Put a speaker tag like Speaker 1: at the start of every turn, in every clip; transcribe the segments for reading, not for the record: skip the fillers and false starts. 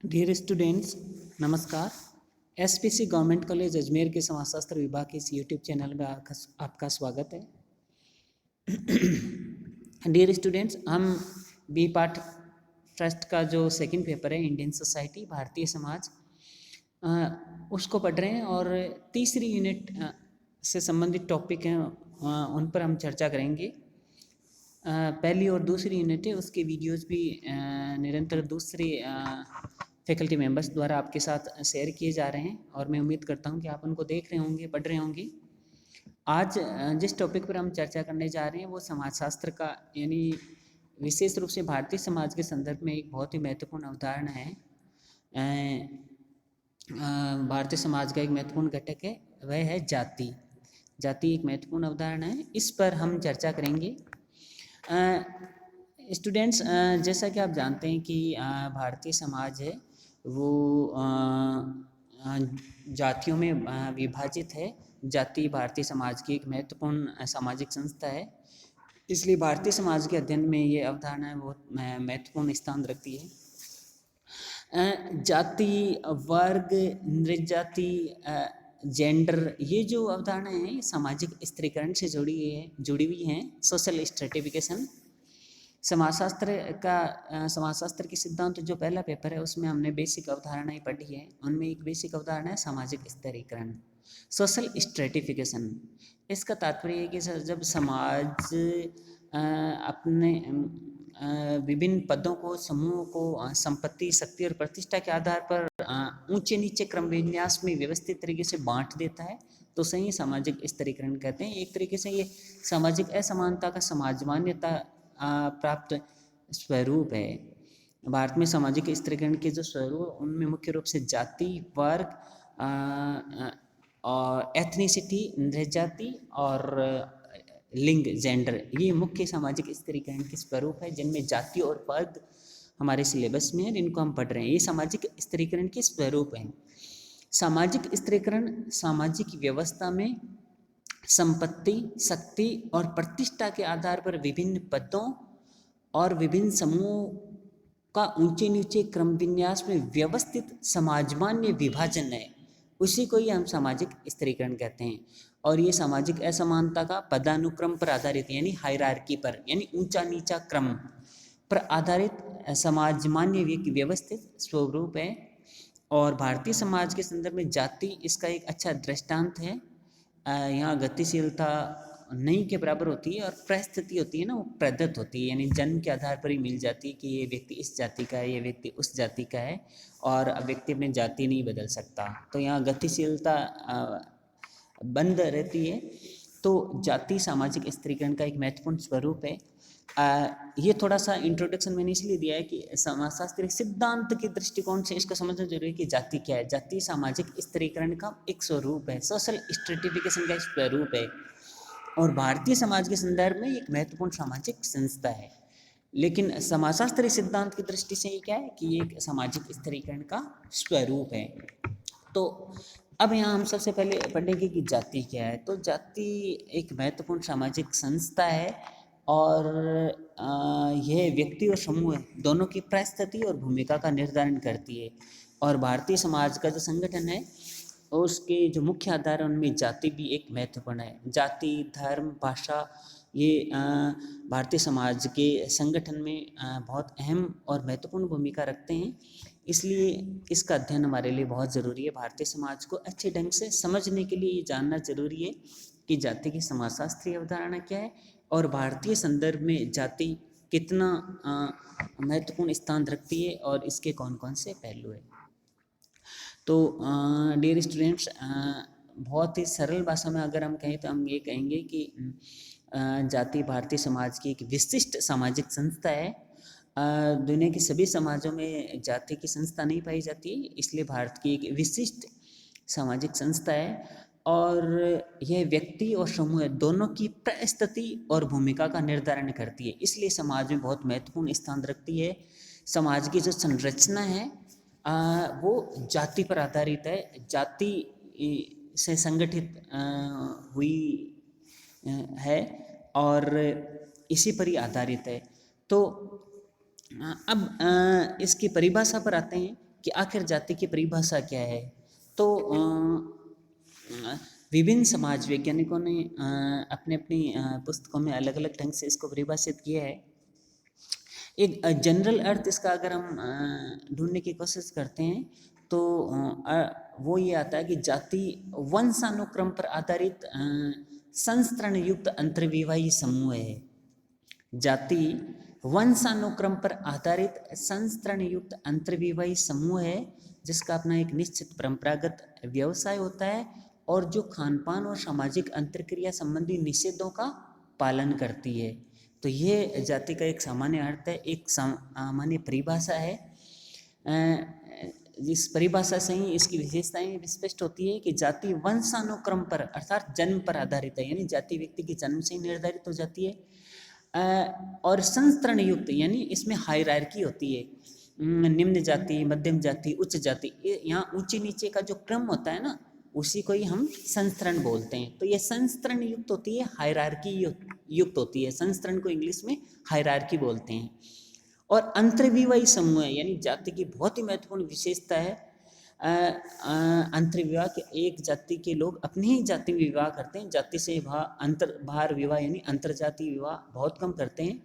Speaker 1: Dear students, नमस्कार। SPC government college Ajmer के समाजशास्त्र विभाग के इस यूट्यूब चैनल में आपका स्वागत है। डियर स्टूडेंट्स, हम बी पार्ट ट्रस्ट का जो सेकंड पेपर है इंडियन सोसाइटी भारतीय समाज उसको पढ़ रहे हैं और तीसरी यूनिट से संबंधित टॉपिक हैं उन पर हम चर्चा करेंगे। पहली और दूसरी यूनिट है उसके वीडियोस भी निरंतर दूसरे फैकल्टी मेंबर्स द्वारा आपके साथ शेयर किए जा रहे हैं और मैं उम्मीद करता हूं कि आप उनको देख रहे होंगे, पढ़ रहे होंगे। आज जिस टॉपिक पर हम चर्चा करने जा रहे हैं वो समाजशास्त्र का, यानी विशेष रूप से भारतीय समाज के संदर्भ में एक बहुत ही महत्वपूर्ण अवधारणा है। भारतीय समाज का एक महत्वपूर्ण घटक है, वह है जाति। जाति एक महत्वपूर्ण अवधारणा है, इस पर हम चर्चा करेंगे। स्टूडेंट्स, जैसा कि आप जानते हैं कि भारतीय समाज है वो जातियों में विभाजित है। जाति भारतीय समाज की एक महत्वपूर्ण सामाजिक संस्था है, इसलिए भारतीय समाज के अध्ययन में ये अवधारणा बहुत महत्वपूर्ण स्थान रखती है। जाति, वर्ग, नृजाति, जेंडर, ये जो अवधारणा है सामाजिक स्त्रीकरण से जुड़ी हुई हैं। सोशल स्ट्रेटिफिकेशन समाजशास्त्र के सिद्धांत जो पहला पेपर है उसमें हमने बेसिक अवधारणाएं पढ़ी है। उनमें एक बेसिक अवधारणा है सामाजिक स्तरीकरण, सोशल स्ट्रेटिफिकेशन। इसका तात्पर्य है कि जब समाज अपने विभिन्न पदों को, समूहों को संपत्ति, शक्ति और प्रतिष्ठा के आधार पर ऊंचे नीचे क्रम विन्यास में व्यवस्थित तरीके से बांट देता है तो सही सामाजिक स्तरीकरण कहते हैं। एक तरीके से ये सामाजिक असमानता का समाज मान्यता प्राप्त स्वरूप है। भारत में सामाजिक स्तरीकरण के जो स्वरूप उनमें मुख्य रूप से जाति, वर्ग और एथनिसिटी, नृजाति और लिंग, जेंडर, ये मुख्य सामाजिक स्तरीकरण के स्वरूप है जिनमें जाति और वर्ग हमारे सिलेबस में है, इनको हम पढ़ रहे हैं। ये सामाजिक स्तरीकरण के स्वरूप हैं। सामाजिक स्तरीकरण सामाजिक व्यवस्था में संपत्ति, शक्ति और प्रतिष्ठा के आधार पर विभिन्न पदों और विभिन्न समूहों का ऊंचे नीचे क्रम विन्यास में व्यवस्थित समाजमान्य विभाजन है, उसी को ही हम सामाजिक स्तरीकरण कहते हैं। और ये सामाजिक असमानता का पदानुक्रम पर आधारित, यानी हायरार्की पर, यानी ऊंचा नीचा क्रम पर आधारित समाजमान्य व्यवस्थित स्वरूप है। और भारतीय समाज के संदर्भ में जाति इसका एक अच्छा दृष्टांत है। यहाँ गतिशीलता नहीं के बराबर होती है और परिस्थिति होती है ना, वो प्रदत्त होती है, यानी जन्म के आधार पर ही मिल जाती है कि ये व्यक्ति इस जाति का है, ये व्यक्ति उस जाति का है, और व्यक्ति अपनी जाति नहीं बदल सकता। तो यहाँ गतिशीलता बंद रहती है। तो जाति सामाजिक स्तरीकरण का एक महत्वपूर्ण स्वरूप है। ये थोड़ा सा इंट्रोडक्शन मैंने इसलिए दिया है कि समाजशास्त्रीय सिद्धांत के दृष्टिकोण से इसको समझना जरूरी है कि जाति क्या है। जाति सामाजिक स्तरीकरण का एक स्वरूप है, सोशल स्ट्रेटिफिकेशन का एक स्वरूप है, और भारतीय समाज के संदर्भ में एक महत्वपूर्ण सामाजिक संस्था है। लेकिन समाजशास्त्रीय सिद्धांत की दृष्टि से ये क्या है कि ये एक सामाजिक स्तरीकरण का स्वरूप है। तो अब यहाँ हम सबसे पहले पढ़ेंगे कि जाति क्या है। तो जाति एक महत्वपूर्ण सामाजिक संस्था है और यह व्यक्ति और समूह दोनों की परिस्थिति और भूमिका का निर्धारण करती है। और भारतीय समाज का जो संगठन है उसके जो मुख्य आधार है उनमें जाति भी एक महत्वपूर्ण है। जाति, धर्म, भाषा, ये भारतीय समाज के संगठन में बहुत अहम और महत्वपूर्ण भूमिका रखते हैं, इसलिए इसका अध्ययन हमारे लिए बहुत ज़रूरी है। भारतीय समाज को अच्छे ढंग से समझने के लिए ये जानना जरूरी है कि जाति की समाजशास्त्रीय अवधारणा क्या है और भारतीय संदर्भ में जाति कितना महत्वपूर्ण स्थान रखती है और इसके कौन कौन से पहलू है। तो डियर स्टूडेंट्स, बहुत ही सरल भाषा में अगर हम कहें तो हम ये कहेंगे कि जाति भारतीय समाज की एक विशिष्ट सामाजिक संस्था है। दुनिया के सभी समाजों में जाति की संस्था नहीं पाई जाती, इसलिए भारत की एक विशिष्ट सामाजिक संस्था है और यह व्यक्ति और समूह दोनों की परिस्थिति और भूमिका का निर्धारण करती है, इसलिए समाज में बहुत महत्वपूर्ण स्थान रखती है। समाज की जो संरचना है वो जाति पर आधारित है, जाति से संगठित हुई है और इसी पर ही आधारित है। तो अब इसकी परिभाषा पर आते हैं कि आखिर जाति की परिभाषा क्या है। तो विभिन्न समाज वैज्ञानिकों ने अपने अपनी पुस्तकों में अलग अलग ढंग से इसको परिभाषित किया है। एक जनरल अर्थ इसका अगर हम ढूंढने की कोशिश करते हैं तो वो ये आता है कि जाति वंशानुक्रम पर आधारित संस्तरण युक्त अंतर्विवाही समूह है। जाति वंशानुक्रम पर आधारित संस्तरण युक्त अंतर्विवाही समूह है जिसका अपना एक निश्चित परंपरागत व्यवसाय होता है और जो खानपान और सामाजिक अंतरक्रिया संबंधी निषेधों का पालन करती है। तो ये जाति का एक सामान्य अर्थ है, एक सामान्य परिभाषा है। इस परिभाषा से ही इसकी विशेषताएं स्पष्ट होती है कि जाति वंशानुक्रम पर अर्थात जन्म पर आधारित है, यानी जाति व्यक्ति के जन्म से ही निर्धारित हो जाती है। और संस्तरण युक्त यानी इसमें हायरार्की होती है, निम्न जाति, मध्यम जाति, उच्च जाति। यहाँ ऊंचे नीचे का जो क्रम होता है ना, उसी को ही हम संस्तरण बोलते हैं। तो ये संस्तरण युक्त होती है, हायरार्की युक्त होती है। संस्तरण को इंग्लिश में हायरार्की बोलते हैं। और अंतर्विवाही समूह है, यानी जाति की बहुत ही महत्वपूर्ण विशेषता है अंतर्विवाह के। एक जाति के लोग अपनी ही जाति में विवाह करते हैं, जाति से बाहर विवाह यानी अंतर्जातीय विवाह बहुत कम करते हैं।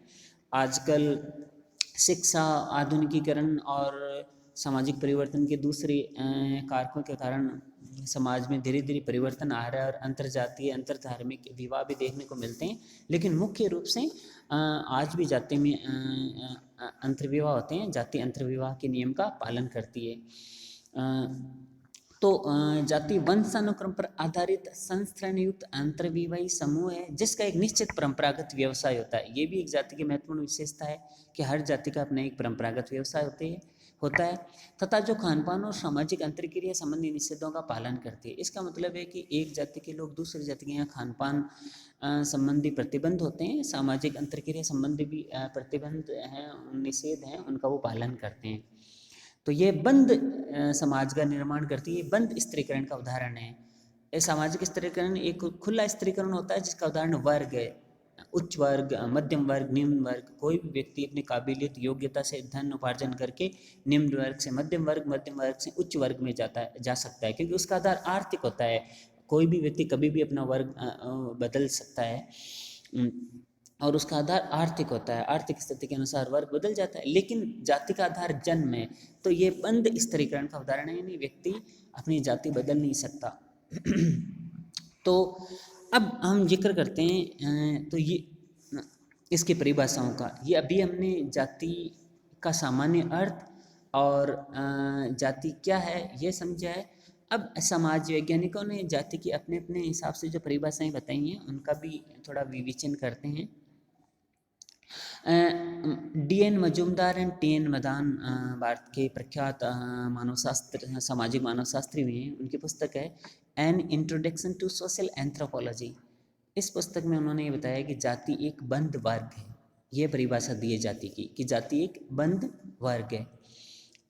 Speaker 1: आजकल शिक्षा, आधुनिकीकरण और सामाजिक परिवर्तन के दूसरे कारकों के कारण समाज में धीरे धीरे परिवर्तन आ रहा है और अंतर्जातीय अंतरधार्मिक विवाह भी देखने को मिलते हैं। लेकिन मुख्य रूप से आज भी जाति में अंतर्विवाह होते हैं, जाति अंतर्विवाह के नियम का पालन करती है। तो जाति वंशानुक्रम पर आधारित संस्तरण युक्त अंतर्विवाही समूह है जिसका एक निश्चित परंपरागत व्यवसाय होता है। ये भी एक जाति की महत्वपूर्ण विशेषता है कि हर जाति का अपना एक परंपरागत व्यवसाय होता है तथा जो खानपान और सामाजिक अंतरक्रिया संबंधी निषेधों का पालन करती है। इसका मतलब है कि एक जाति के लोग दूसरी जाति के यहाँ खानपान संबंधी प्रतिबंध होते हैं, सामाजिक अंतरक्रिया संबंधी भी प्रतिबंध हैं, निषेध हैं, उनका वो पालन करते हैं। तो ये बंद समाज का निर्माण करती है। बंद स्त्रीकरण का उदाहरण है। सामाजिक स्त्रीकरण एक खुला स्त्रीकरण होता है जिसका उदाहरण वर्ग है, उच्च वर्ग, मध्यम वर्ग, निम्न वर्ग। कोई भी व्यक्ति अपनी काबिलियत योग्यता से धन उपार्जन करके निम्न वर्ग से मध्यम वर्ग से उच्च वर्ग में जा सकता है, क्योंकि उसका आधार आर्थिक होता है। कोई भी व्यक्ति कभी भी अपना वर्ग बदल सकता है और उसका आधार आर्थिक होता है, आर्थिक स्थिति के अनुसार वर्ग बदल जाता है। लेकिन जाति का आधार जन्म है, तो ये बंद स्त्रीकरण का उदाहरण है, यानी व्यक्ति अपनी जाति बदल नहीं सकता। तो अब हम जिक्र करते हैं तो ये इसकी परिभाषाओं का। ये अभी हमने जाति का सामान्य अर्थ और जाति क्या है ये समझा है। अब समाज वैज्ञानिकों ने जाति की अपने अपने हिसाब से जो परिभाषाएं बताई हैं उनका भी थोड़ा विवेचन करते हैं। D.N. Majumdar and T.N. Madan Bharat के प्रख्यात मानवशास्त्र सामाजिक मानवशास्त्री भी हैं। उनकी पुस्तक है an introduction to social anthropology. इस पुस्तक में उन्होंने ये बताया कि जाति एक बंद वर्ग है। ये परिभाषा दी है जाति की कि जाति एक बंद वर्ग है।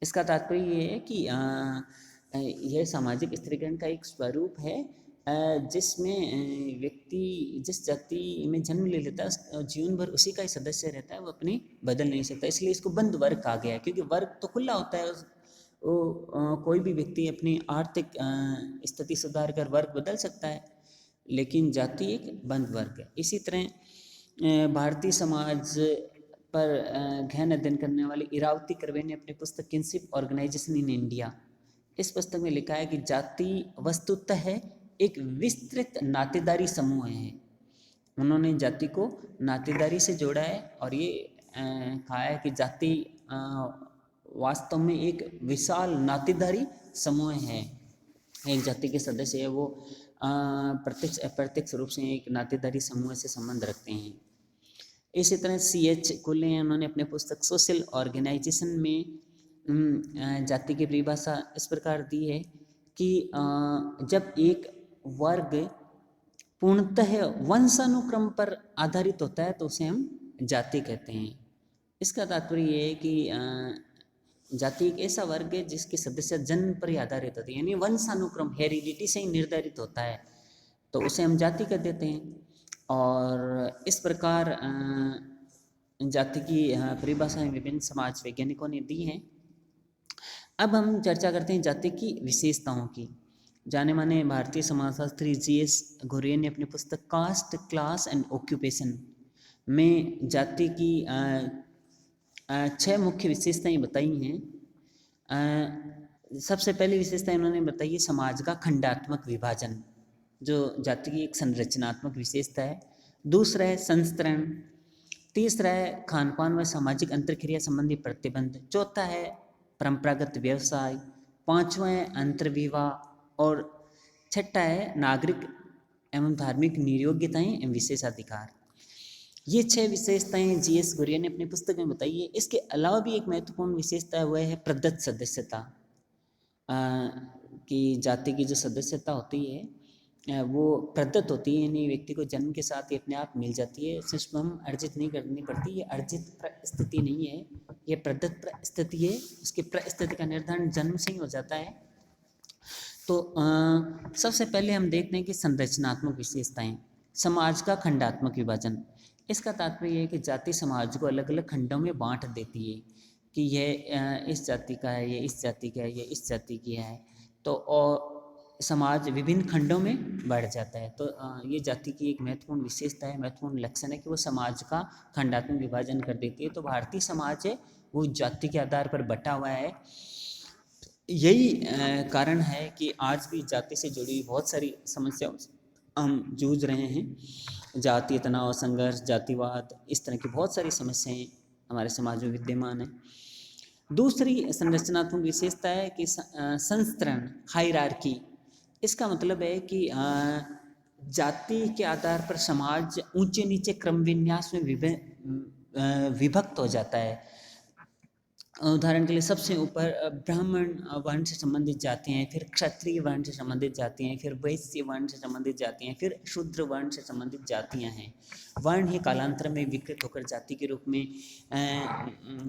Speaker 1: इसका तात्पर्य ये है कि यह सामाजिक स्त्रीकरण का एक स्वरूप है जिसमें व्यक्ति जिस जाति में जन्म ले लेता है जीवन भर उसी का ही सदस्य रहता है, वो अपनी बदल नहीं सकता। इसलिए इसको बंद वर्ग कहा गया है, क्योंकि वर्ग तो खुला होता है। कोई भी व्यक्ति अपनी आर्थिक स्थिति सुधार कर वर्ग बदल सकता है, लेकिन जाति एक बंद वर्ग है। इसी तरह भारतीय समाज पर गहन अध्ययन करने वाले इरावती कर्वे ने अपनी पुस्तक किनशिप ऑर्गेनाइजेशन इन इंडिया, इस पुस्तक में लिखा है कि जाति वस्तुतः एक विस्तृत नातेदारी समूह है। उन्होंने जाति को नातेदारी से जोड़ा है और ये कहा है कि जाति वास्तव में एक विशाल नातेदारी समूह है। एक जाति के सदस्य है वो प्रत्यक्ष अप्रत्यक्ष रूप से एक नातेदारी समूह से संबंध रखते हैं। इसी तरह C.H. कुले ने उन्होंने अपने पुस्तक सोशल ऑर्गेनाइजेशन में जाति की परिभाषा इस प्रकार दी है कि जब एक वर्ग पूर्णतः वंशानुक्रम पर आधारित होता है तो उसे हम जाति कहते हैं। इसका तात्पर्य ये है कि जाति एक ऐसा वर्ग है जिसके सदस्य जन्म पर ही आधारित होते हैं, यानी वंशानुक्रम हेरिडिटी से ही निर्धारित होता है, तो उसे हम जाति कह देते हैं। और इस प्रकार जाति की परिभाषाएं विभिन्न समाज वैज्ञानिकों ने दी हैं। अब हम चर्चा करते हैं जाति की विशेषताओं की। जाने माने भारतीय समाजशास्त्री जीएस घुरियर ने अपनी पुस्तक कास्ट क्लास एंड ऑक्यूपेशन में जाति की 6 मुख्य विशेषताएं बताई हैं। सबसे पहली विशेषता इन्होंने बताई है समाज का खंडात्मक विभाजन, जो जाति की एक संरचनात्मक विशेषता है। दूसरा है संस्तरण। तीसरा है खान पान व सामाजिक अंतरक्रिया संबंधी प्रतिबंध। चौथा है परंपरागत व्यवसाय। पांचवा है अंतर्विवाह। और छठा है नागरिक एवं धार्मिक निर्योग्यताएं एवं विशेषाधिकार। ये 6 विशेषताएं जीएस घुरियर ने अपनी पुस्तक में बताई है। इसके अलावा भी एक महत्वपूर्ण विशेषता है, वह है प्रदत्त सदस्यता। कि जाति की जो सदस्यता होती है वो प्रदत्त होती है, यानी व्यक्ति को जन्म के साथ ही अपने आप मिल जाती है, सिर्फ हम अर्जित नहीं करनी पड़ती। ये अर्जित परिस्थिति नहीं है, ये प्रदत्त परिस्थिति है। उसकी परिस्थिति का निर्धारण जन्म से ही हो जाता है। तो सबसे पहले हम देखते हैं कि संरचनात्मक विशेषताएं। समाज का खंडात्मक विभाजन। इसका तात्पर्य है कि जाति समाज को अलग अलग खंडों में बांट देती है कि यह इस जाति का है, ये इस जाति का है, ये इस जाति की है। तो और समाज विभिन्न खंडों में बढ़ जाता है। तो ये जाति की एक महत्वपूर्ण विशेषता है, महत्वपूर्ण लक्षण है कि वो समाज का खंडात्मक विभाजन कर देती है। तो भारतीय समाज है वो जाति के आधार पर बटा हुआ है। यही कारण है कि आज भी जाति से जुड़ी बहुत सारी समस्याओं से हम जूझ रहे हैं। जातीय तनाव, संघर्ष, जातिवाद, इस तरह की बहुत सारी समस्याएं हमारे समाज में विद्यमान है। दूसरी संरचनात्मक विशेषता है कि संस्तरण, हायरार्की। इसका मतलब है कि जाति के आधार पर समाज ऊंचे नीचे क्रम विन्यास में विभक्त हो जाता है। उदाहरण के लिए सबसे ऊपर ब्राह्मण वर्ण से संबंधित जातियाँ हैं, फिर क्षत्रिय वर्ण से संबंधित जातियाँ हैं, फिर वैश्य वर्ण से संबंधित जातियाँ हैं, फिर शूद्र वर्ण से संबंधित जातियाँ हैं। वर्ण ही कालांतर में विकृत होकर जाति के रूप में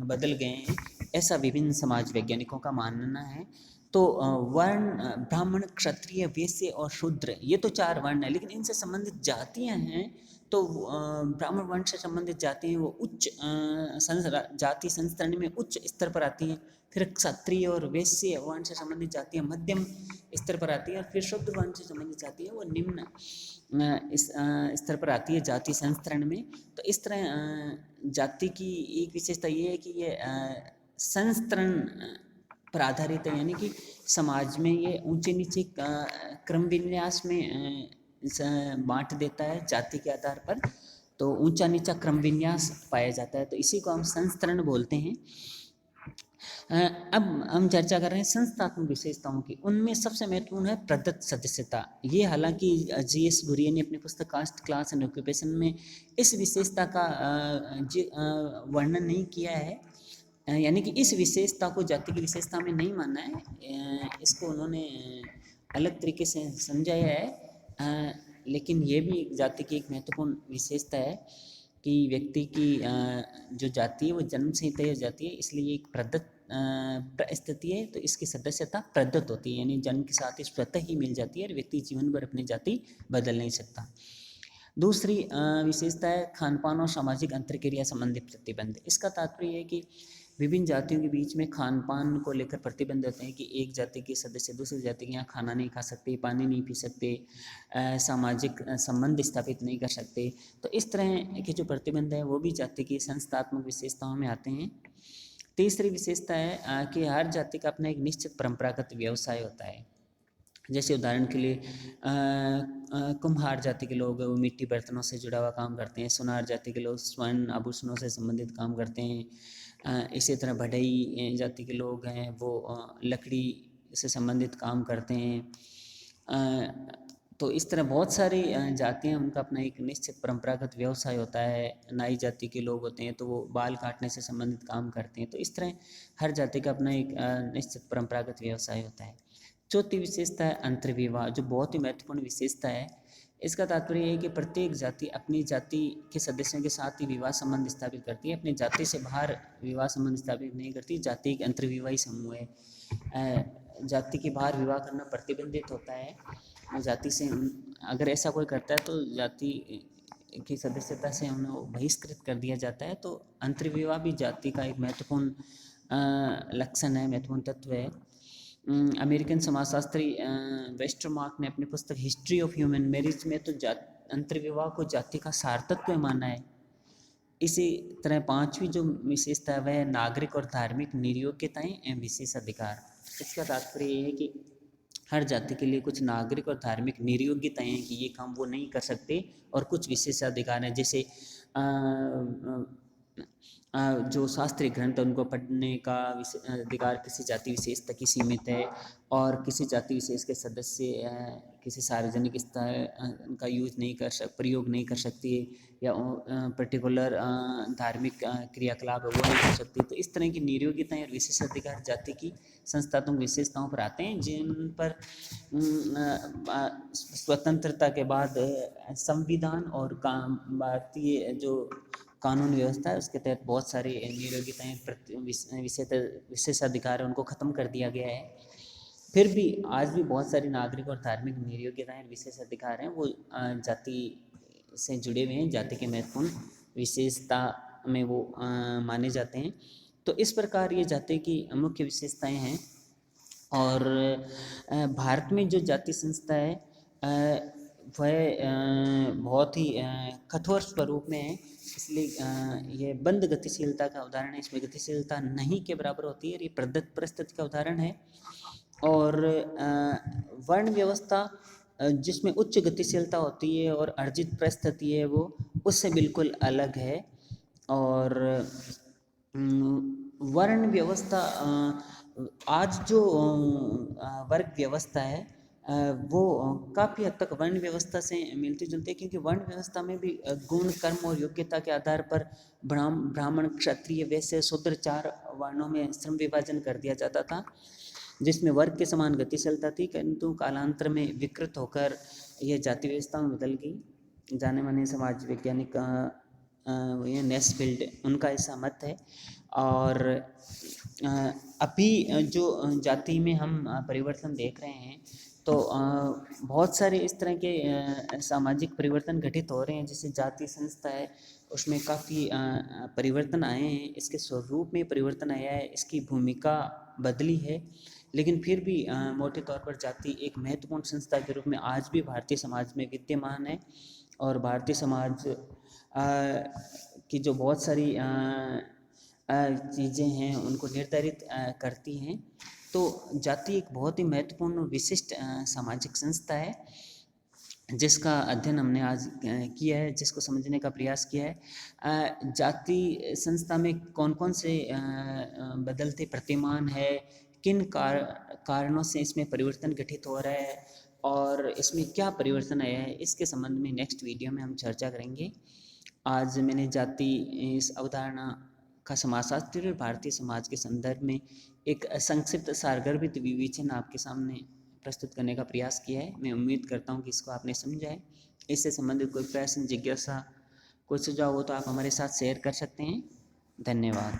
Speaker 1: बदल गए हैं, ऐसा विभिन्न समाज वैज्ञानिकों का मानना है। तो वर्ण ब्राह्मण, क्षत्रिय, वैश्य और शूद्र, ये तो 4 वर्ण हैं, लेकिन इनसे संबंधित जातियाँ हैं। तो ब्राह्मण वर्ण से संबंधित जाति हैं वो उच्च जाति संस्तरण में उच्च स्तर पर आती हैं। फिर क्षत्रिय और वैश्य वर्ण से संबंधित जातियाँ मध्यम स्तर पर आती है, और फिर शूद्र वर्ण से संबंधित जाति है वो निम्न इस स्तर पर आती है जाति संस्तरण में। तो इस तरह जाति की एक विशेषता ये है कि ये संस्तरण पर आधारित है, यानी कि समाज में ये ऊंचे नीचे क्रम विन्यास में बांट देता है जाति के आधार पर। तो ऊंचा नीचा क्रम विन्यास पाया जाता है, तो इसी को हम संस्तरण बोलते हैं। अब हम चर्चा कर रहे हैं संस्थात्मक विशेषताओं की। उनमें सबसे महत्वपूर्ण है प्रदत्त सदस्यता। ये हालांकि जीएस घुरियर ने अपनी पुस्तक कास्ट क्लास एंड ऑक्यूपेशन में इस विशेषता का वर्णन नहीं किया है, यानी कि इस विशेषता को जाति की विशेषता में नहीं माना है, इसको उन्होंने अलग तरीके से समझाया है। लेकिन ये भी जाति की एक महत्वपूर्ण विशेषता है कि व्यक्ति की जो जाति है वो जन्म से ही तय हो जाती है, इसलिए एक प्रदत्त परिस्थिति है। तो इसकी सदस्यता प्रदत्त होती है, यानी जन्म के साथ ही स्वतः ही मिल जाती है और व्यक्ति जीवन भर अपनी जाति बदल नहीं सकता। दूसरी विशेषता है खान पान और सामाजिक अंतरक्रिया संबंधी प्रतिबंध। इसका तात्पर्य है कि विभिन्न जातियों के बीच में खान पान को लेकर प्रतिबंध होते हैं कि एक जाति के सदस्य दूसरी जाति के यहाँ खाना नहीं खा सकते, पानी नहीं पी सकते, सामाजिक संबंध स्थापित नहीं कर सकते। तो इस तरह के जो प्रतिबंध हैं वो भी जाति की संस्थात्मक विशेषताओं में आते हैं। तीसरी विशेषता है कि हर जाति का अपना एक निश्चित परंपरागत व्यवसाय होता है। जैसे उदाहरण के लिए कुम्हार जाति के लोग वो मिट्टी बर्तनों से जुड़ा हुआ काम करते हैं, सुनार जाति के लोग स्वर्ण आभूषणों से संबंधित काम करते हैं, इसी तरह भड़ई जाति के लोग हैं वो लकड़ी से संबंधित काम करते हैं। तो इस तरह बहुत सारी जातियाँ उनका अपना एक निश्चित परंपरागत व्यवसाय होता है। नाई जाति के लोग होते हैं तो वो बाल काटने से संबंधित काम करते हैं। तो इस तरह हर जाति का अपना एक निश्चित परंपरागत व्यवसाय होता है। चौथी विशेषता है अंतर्विवाह, जो बहुत ही महत्वपूर्ण विशेषता है। इसका तात्पर्य है कि प्रत्येक जाति अपनी जाति के सदस्यों के साथ ही विवाह संबंध स्थापित करती है, अपनी जाति से बाहर विवाह संबंध स्थापित नहीं करती। जाति एक अंतर्विवाही समूह है, जाति के बाहर विवाह करना प्रतिबंधित होता है। जाति से अगर ऐसा कोई करता है तो जाति की सदस्यता से उन्हें बहिष्कृत कर दिया जाता है। तो अंतर्विवाह भी जाति का एक महत्वपूर्ण लक्षण है, महत्वपूर्ण तत्व है। अमेरिकन समाजशास्त्री वेस्टरमार्क ने अपनी पुस्तक हिस्ट्री ऑफ ह्यूमन मैरिज में तो अंतर्विवाह को जाति का सार्थत्व माना है। इसी तरह पांचवी जो विशेषता है वह है नागरिक और धार्मिक निर्योग्यताएं एवं विशेष अधिकार। इसका तात्पर्य ये है कि हर जाति के लिए कुछ नागरिक और धार्मिक निर्योग्यताएं हैं कि ये काम वो नहीं कर सकते, और कुछ विशेषाधिकार हैं, जैसे जो शास्त्रीय ग्रंथ है उनको पढ़ने का अधिकार किसी जाति विशेष तक ही सीमित है, और किसी जाति विशेष के सदस्य किसी सार्वजनिक स्थान का प्रयोग नहीं कर सकती है, या पर्टिकुलर धार्मिक क्रियाकलाप है वो नहीं कर सकती। तो इस तरह की निर्योग्यताएं और विशेषाधिकार जाति की संस्थात्मक विशेषताओं पर आते हैं, जिन पर स्वतंत्रता के बाद संविधान और भारतीय जो कानून व्यवस्था है उसके तहत बहुत सारी निर्योग्यताएं विशेषाधिकार है उनको ख़त्म कर दिया गया है। फिर भी आज भी बहुत सारी नागरिक और धार्मिक निर्योग्यताएं विशेषाधिकार हैं वो जाति से जुड़े हुए हैं, जाति के महत्वपूर्ण विशेषता में वो माने जाते हैं। तो इस प्रकार ये जाति की मुख्य विशेषताएं हैं। और भारत में जो जाति संस्था है वह बहुत ही कठोर स्वरूप में है, इसलिए यह बंद गतिशीलता का उदाहरण है। इसमें गतिशीलता नहीं के बराबर होती है, ये प्रदत्त परिस्थिति का उदाहरण है। और वर्ण व्यवस्था जिसमें उच्च गतिशीलता होती है और अर्जित परिस्थिति है वो उससे बिल्कुल अलग है। और वर्ण व्यवस्था आज जो वर्ग व्यवस्था है वो काफ़ी हद तक वर्ण व्यवस्था से मिलती जुलती है, क्योंकि वर्ण व्यवस्था में भी गुण, कर्म और योग्यता के आधार पर ब्राह्मण, क्षत्रिय, वैश्य, शूद्र 4 वर्णों में श्रम विभाजन कर दिया जाता था, जिसमें वर्ग के समान गतिशीलता थी, किंतु कालांतर में विकृत होकर यह जाति व्यवस्था में बदल गई। जाने माने समाज वैज्ञानिक नेस्फील्ड उनका ऐसा मत है। और अभी जो जाति में हम परिवर्तन देख रहे हैं तो बहुत सारे इस तरह के सामाजिक परिवर्तन घटित हो रहे हैं। जैसे जाति संस्था है उसमें काफ़ी परिवर्तन आए हैं, इसके स्वरूप में परिवर्तन आया है, इसकी भूमिका बदली है, लेकिन फिर भी मोटे तौर पर जाति एक महत्वपूर्ण संस्था के रूप में आज भी भारतीय समाज में विद्यमान है। और भारतीय समाज की जो बहुत सारी चीज़ें हैं उनको निर्धारित करती हैं। तो जाति एक बहुत ही महत्वपूर्ण विशिष्ट सामाजिक संस्था है जिसका अध्ययन हमने आज किया है, जिसको समझने का प्रयास किया है। जाति संस्था में कौन कौन से बदलते प्रतिमान है, किन कारणों से इसमें परिवर्तन घटित हो रहा है और इसमें क्या परिवर्तन आया है, इसके संबंध में नेक्स्ट वीडियो में हम चर्चा करेंगे। आज मैंने जाति इस अवधारणा का समाजशास्त्री और भारतीय समाज के संदर्भ में एक संक्षिप्त सारगर्भित विवेचन आपके सामने प्रस्तुत करने का प्रयास किया है। मैं उम्मीद करता हूँ कि इसको आपने समझा है। इससे संबंधित कोई प्रश्न, जिज्ञासा, कोई सुझाव हो तो आप हमारे साथ शेयर कर सकते हैं। धन्यवाद।